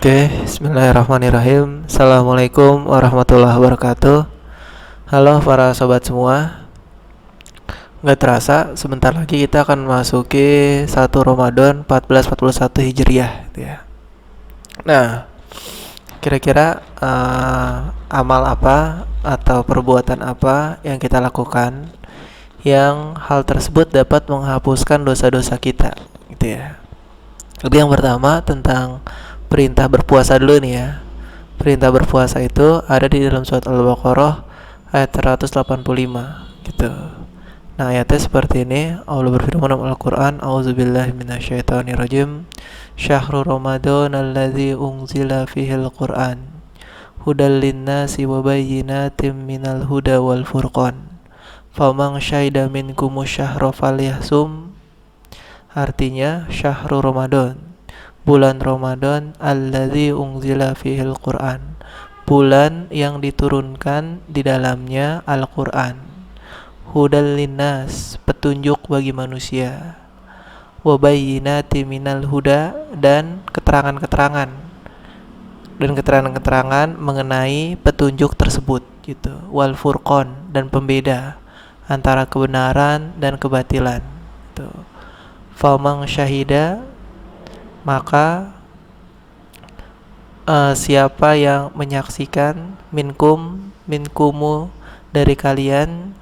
Oke, bismillahirrahmanirrahim. Assalamualaikum warahmatullahi wabarakatuh. Halo para sobat semua. Nggak terasa, sebentar lagi kita akan memasuki 1 Ramadan 1441 Hijriah gitu ya. Nah, kira-kira amal apa atau perbuatan apa yang kita lakukan yang hal tersebut dapat menghapuskan dosa-dosa kita gitu ya. Jadi yang pertama tentang perintah berpuasa dulu nih ya. Perintah berpuasa itu ada di dalam surat Al-Baqarah ayat 185 gitu. Nah, ayatnya seperti ini. Allah berfirman dalam Al-Qur'an, "A'udzubillahi minasyaitonirrajim. Syahrul Ramadan alladzi unzila fihil Qur'an. Hudal linnasi wa bayyinatin minal huda wal furqan. Faman syahida minkumus syahra falyahsum." Artinya syahrul Ramadan, bulan Ramadan, alladzi unzila fihil Qur'an, bulan yang diturunkan di dalamnya Al-Qur'an. Hudal linnas, petunjuk bagi manusia. Wa bayyinati minal huda, dan keterangan-keterangan mengenai petunjuk tersebut gitu. Wal furqan, dan pembeda antara kebenaran dan kebatilan gitu. Famang syahida, maka siapa yang menyaksikan minkumu dari kalian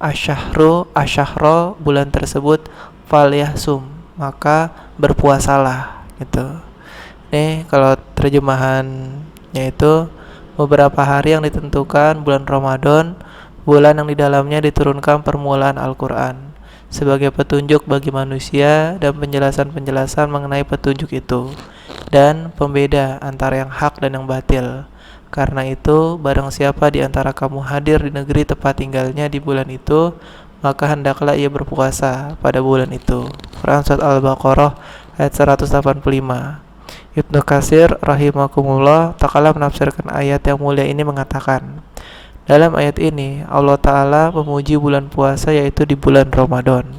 asyahro bulan tersebut, falyahsum, maka berpuasalah gitu. Nih kalau terjemahannya itu beberapa hari yang ditentukan bulan Ramadan, bulan yang di dalamnya diturunkan permulaan Al-Qur'an sebagai petunjuk bagi manusia dan penjelasan-penjelasan mengenai petunjuk itu dan pembeda antara yang hak dan yang batil. Karena itu, barang siapa di antara kamu hadir di negeri tempat tinggalnya di bulan itu, maka hendaklah ia berpuasa pada bulan itu. Quran Surat Al-Baqarah ayat 185. Ibnu Katsir rahimakumullah ta'ala menafsirkan ayat yang mulia ini mengatakan, dalam ayat ini Allah Ta'ala memuji bulan puasa yaitu di bulan Ramadan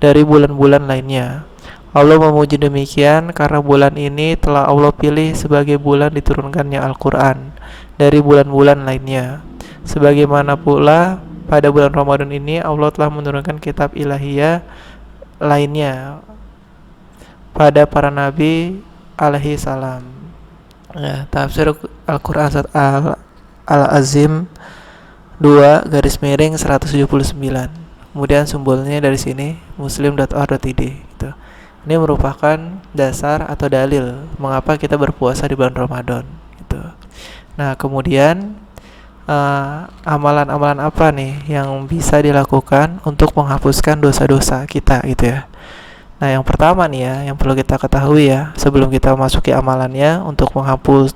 dari bulan-bulan lainnya. Allah memuji demikian karena bulan ini telah Allah pilih sebagai bulan diturunkannya Al-Quran dari bulan-bulan lainnya. Sebagaimana pula pada bulan Ramadan ini Allah telah menurunkan kitab ilahiyah lainnya pada para nabi alaihi salam. Tafsir Al-Quran Surat Al-Azim 2/179. Kemudian sumbernya dari sini muslim.or.id gitu. Ini merupakan dasar atau dalil mengapa kita berpuasa di bulan Ramadan gitu. Nah, kemudian amalan-amalan apa nih yang bisa dilakukan untuk menghapuskan dosa-dosa kita gitu ya. Nah, yang pertama nih ya, yang perlu kita ketahui ya, sebelum kita masuki amalannya untuk menghapus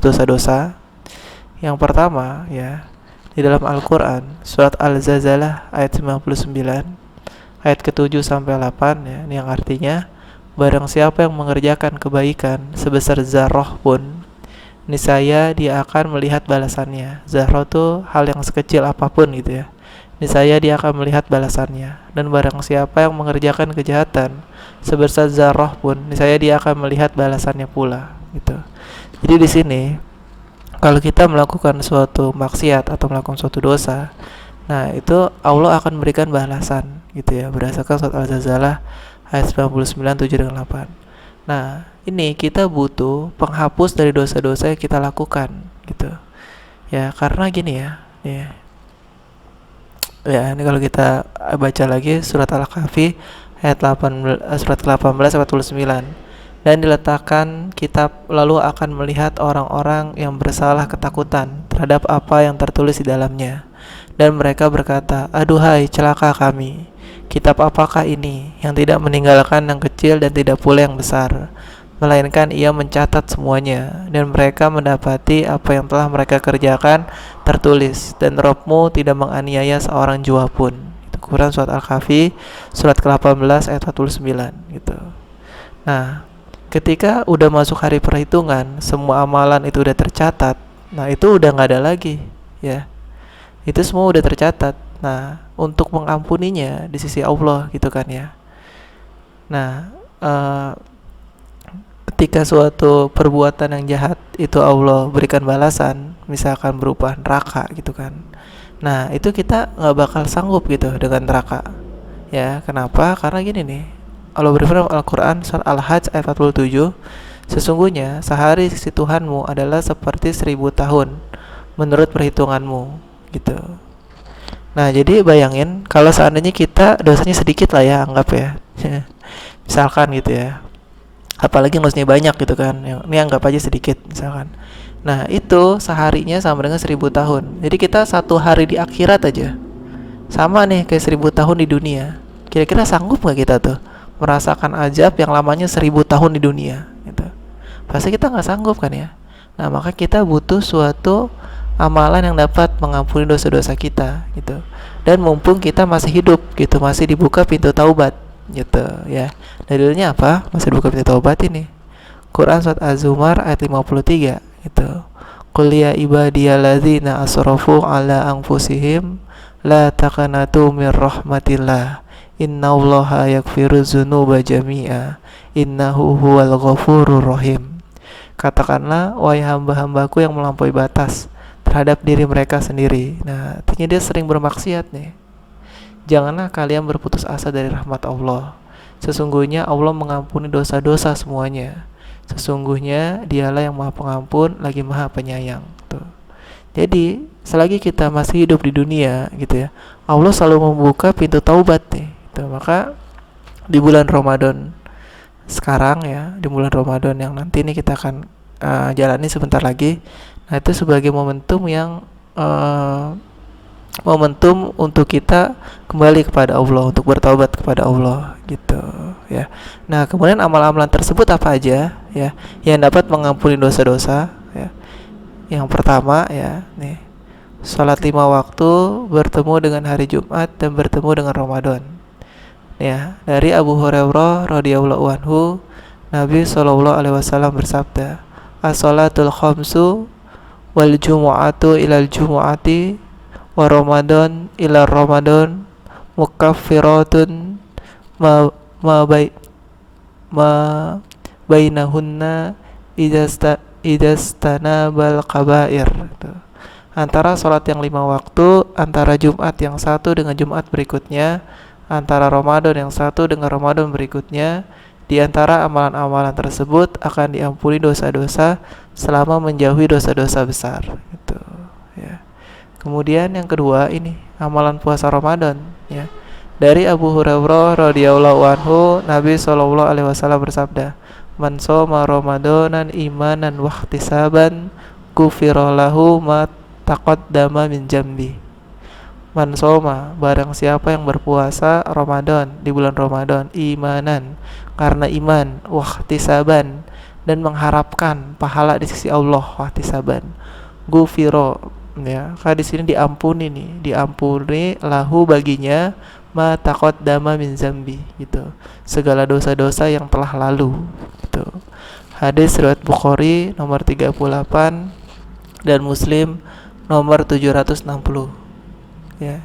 dosa-dosa. Yang pertama ya, di dalam Al-Quran surat Al-Zalzalah ayat 99 ayat ke-7 sampai 8 ya, ini yang artinya barang siapa yang mengerjakan kebaikan sebesar zarrah pun, niscaya dia akan melihat balasannya. Zarrah itu hal yang sekecil apapun gitu ya, niscaya dia akan melihat balasannya. Dan barang siapa yang mengerjakan kejahatan sebesar zarrah pun, niscaya dia akan melihat balasannya pula gitu. Jadi di sini kalau kita melakukan suatu maksiat atau melakukan suatu dosa, nah itu Allah akan memberikan balasan gitu ya, berdasarkan surat Al-Zalzalah ayat 99, 7 dan 8. Nah, ini kita butuh penghapus dari dosa-dosa yang kita lakukan gitu. Ya, karena gini ya. Ya, ini kalau kita baca lagi surat Al-Kahfi ayat 18, surat ke-18 ayat 49. Dan diletakkan kitab, lalu akan melihat orang-orang yang bersalah ketakutan terhadap apa yang tertulis di dalamnya. Dan mereka berkata, aduhai celaka kami, kitab apakah ini yang tidak meninggalkan yang kecil dan tidak pula yang besar, melainkan ia mencatat semuanya. Dan mereka mendapati apa yang telah mereka kerjakan tertulis, dan Rabb-mu tidak menganiaya seorang jua pun. Itu Quran surat Al-Kahfi surat ke-18 ayat 49 gitu. Nah, ketika udah masuk hari perhitungan, semua amalan itu udah tercatat. Nah, itu udah nggak ada lagi, ya. Itu semua udah tercatat. Nah, untuk mengampuninya di sisi Allah, gitu kan ya. Nah, ketika suatu perbuatan yang jahat itu Allah berikan balasan, misalkan berupa neraka gitu kan. Nah itu kita nggak bakal sanggup gitu dengan neraka. Ya kenapa? Karena gini nih, Allah berfirman Al-Quran surat Al-Hajj ayat 47, sesungguhnya sehari sisi Tuhanmu adalah seperti 1000 tahun menurut perhitunganmu gitu. Nah jadi bayangin kalau seandainya kita dosanya sedikit lah ya, anggap ya misalkan gitu ya, apalagi dosanya banyak gitu kan, ini anggap aja sedikit misalkan. Nah itu seharinya sama dengan 1000 tahun. Jadi kita satu hari di akhirat aja sama nih kayak 1000 tahun di dunia. Kira-kira sanggup gak kita tuh merasakan ajab yang lamanya 1000 tahun di dunia gitu? Pasti kita gak sanggup kan ya. Nah maka kita butuh suatu amalan yang dapat mengampuni dosa-dosa kita gitu. Dan mumpung kita masih hidup gitu, masih dibuka pintu taubat gitu ya. Dalilnya apa? Masih dibuka pintu taubat ini Quran surat Az-Zumar ayat 53 gitu. Qul ya ibadiyalladzina asrafu ala anfusihim la taqnatu mir rahmatillah innallaha yaghfiru dzunuba jami'a innahu huwal ghafurur rahim. Katakanlah wahai hamba-hambaku yang melampaui batas terhadap diri mereka sendiri. Nah, artinya dia sering bermaksiat nih. Janganlah kalian berputus asa dari rahmat Allah. Sesungguhnya Allah mengampuni dosa-dosa semuanya. Sesungguhnya dialah yang maha pengampun lagi maha penyayang tuh. Jadi selagi kita masih hidup di dunia gitu ya, Allah selalu membuka pintu taubat nih tuh. Maka di bulan Ramadan sekarang ya, di bulan Ramadan yang nanti nih kita akan jalani sebentar lagi. Nah itu sebagai momentum yang momentum untuk kita kembali kepada Allah, untuk bertaubat kepada Allah gitu ya. Nah kemudian amal-amalan tersebut apa aja ya yang dapat mengampuni dosa-dosa ya. Yang pertama ya nih, sholat 5 waktu bertemu dengan hari Jumat dan bertemu dengan Ramadan ya. Dari Abu Hurairah radhiyallahu anhu, Nabi SAW bersabda, as-sholatul khamsu wal jumu'atu ilal jumu'ati wa Ramadan ila Ramadan mukaffiratun ma bainahunna idastanabal kabair. Antara sholat yang 5 waktu, antara Jumat yang satu dengan Jumat berikutnya, antara Ramadan yang satu dengan Ramadan berikutnya, di antara amalan-amalan tersebut akan diampuni dosa-dosa selama menjauhi dosa-dosa besar gitu ya. Kemudian yang kedua ini amalan puasa Ramadan ya. Dari Abu Hurairah radhiyallahu anhu, Nabi SAW bersabda, man shoma ramadanan imanan wa ihtisaban ghufira lahu ma taqaddama min jambi. Man shoma, barang siapa yang berpuasa Ramadan di bulan Ramadan imanan, karena iman, wa ihtisaban, dan mengharapkan pahala di sisi Allah, wa ihtisaban, ghufira ya, karena di sini diampuni lahu baginya ma taqaddama min zambi gitu, segala dosa-dosa yang telah lalu gitu. Hadis riwayat Bukhari nomor 38 dan Muslim nomor 760 ya.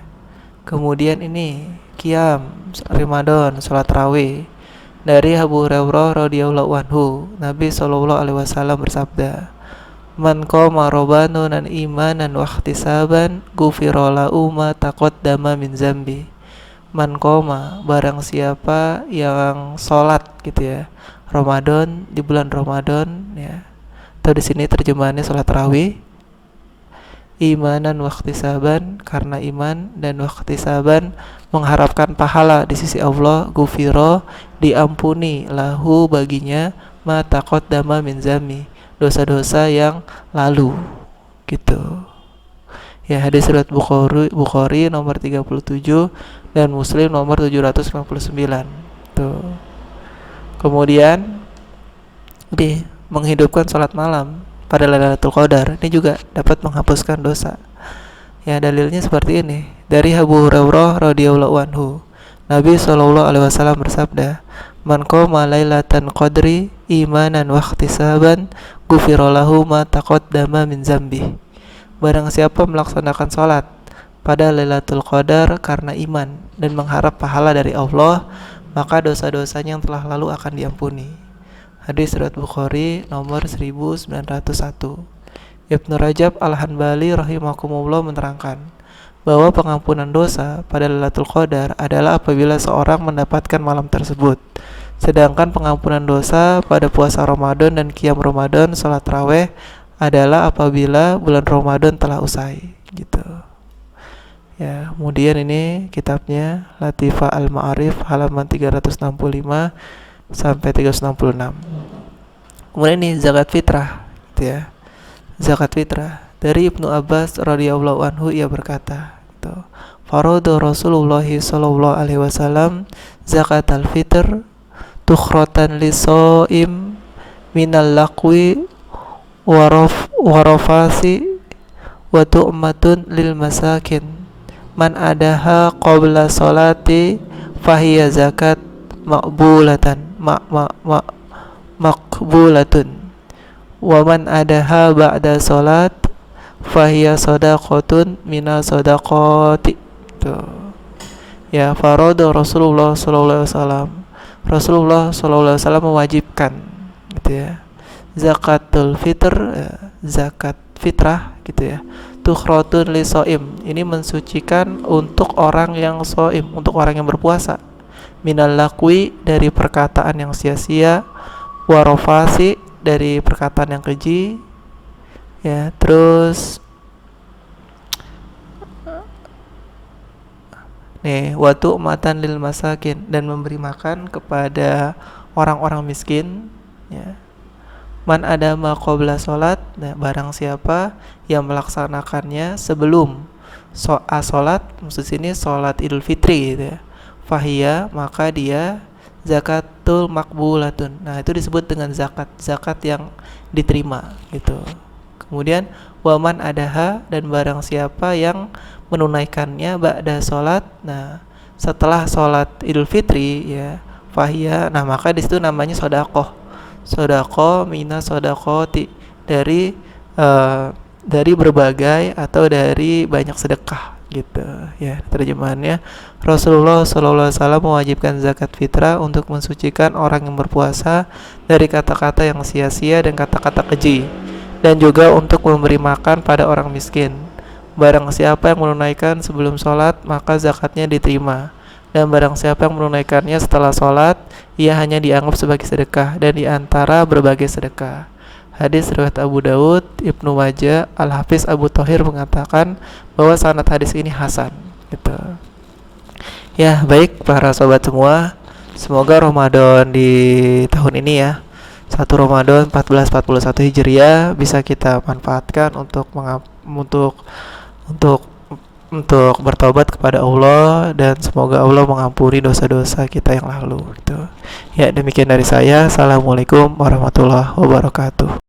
Kemudian ini qiyam Ramadan, salat tarawih. Dari Abu Hurairah radhiyallahu anhu, Nabi SAW bersabda, man qama Ramadanan imanan wa ihtisaban ghufira lahu ma taqaddama min zambi. Man qama, barang siapa yang sholat gitu ya Ramadan, di bulan Ramadan ya, atau di sini terjemahannya sholat tarawih, imanan wa ihtisaban, karena iman dan wa ihtisaban, mengharapkan pahala di sisi Allah, ghufira, diampuni lahu baginya ma taqaddama min zambi, dosa-dosa yang lalu gitu ya. Hadis riwayat Bukhari nomor 37 dan Muslim nomor 759 tuh. Kemudian menghidupkan salat malam pada Lailatul Qadar, ini juga dapat menghapuskan dosa ya. Dalilnya seperti ini, dari Abu Hurairah radhiyallahu anhu, Nabi SAW bersabda, man qama lailatan qadri imanan wa ihtisaban ghufira lahu ma taqaddama min zambi. Barang siapa melaksanakan salat pada Lailatul Qadar karena iman dan mengharap pahala dari Allah, maka dosa-dosanya yang telah lalu akan diampuni. Hadis riwayat Bukhari nomor 1901. Ibnu Rajab Al-Hanbali rahimakumullah menerangkan bahwa pengampunan dosa pada Lailatul Qadar adalah apabila seorang mendapatkan malam tersebut. Sedangkan pengampunan dosa pada puasa Ramadan dan qiyam Ramadan salat tarawih adalah apabila bulan Ramadan telah usai, gitu. Ya, kemudian ini kitabnya Latifah Al-Ma'arif halaman 365 sampai 366. Kemudian ini zakat fitrah, gitu ya. Zakat fitrah dari Ibnu Abbas radhiyallahu anhu, ia berkata, gitu. Farada Rasulullah sallallahu alaihi wasallam zakatal fitr tukhratan lisoim minal laqwi warafasi wa tu'matun lil masakin man adaha qabla salati fahiya zakat maqbulatun wa man adaha ba'da salat fahiya sadaqatun mina sadaqati. Ya, farada Rasulullah sallallahu alaihi wasallam, Rasulullah sallallahu alaihi wasallam mewajibkan, gitu ya, zakatul fitr, zakat fitrah, gitu ya. Tukhratun li shaim, ini mensucikan untuk orang yang shaim, untuk orang yang berpuasa. Minal laqwi, dari perkataan yang sia-sia, warofasi, dari perkataan yang keji, ya. Terus nih, watu matan lil masakin, dan memberi makan kepada orang-orang miskin, ya. Man adama qabla salat, nah, barang siapa yang melaksanakannya sebelum salat, maksud sini salat Idul Fitri, gitu ya. Fahiya, maka dia zakatul makbulatun. Nah, itu disebut dengan zakat yang diterima, gitu. Kemudian waman adaha, dan barang siapa yang menunaikannya ba'da salat, nah, setelah salat Idul Fitri, ya, fahiya, nah, maka di situ namanya sedekah mina sedekati, dari berbagai atau dari banyak sedekah, gitu ya. Terjemahannya, Rasulullah SAW mewajibkan zakat fitrah untuk mensucikan orang yang berpuasa dari kata-kata yang sia-sia dan kata-kata keji, dan juga untuk memberi makan pada orang miskin. Barang siapa yang menunaikan sebelum sholat, maka zakatnya diterima. Dan barang siapa yang menunaikannya setelah sholat, ia hanya dianggap sebagai sedekah dan diantara berbagai sedekah. Hadis riwayat Abu Daud, Ibnu Majah. Al-Hafiz Abu Thahir mengatakan bahwa sanad hadis ini hasan, gitu. Ya, baik para sobat semua, semoga Ramadan di tahun ini, ya, 1 Ramadan 1441 Hijriah, bisa kita manfaatkan untuk bertobat kepada Allah, dan semoga Allah mengampuni dosa-dosa kita yang lalu, gitu. Ya, demikian dari saya. Assalamualaikum warahmatullahi wabarakatuh.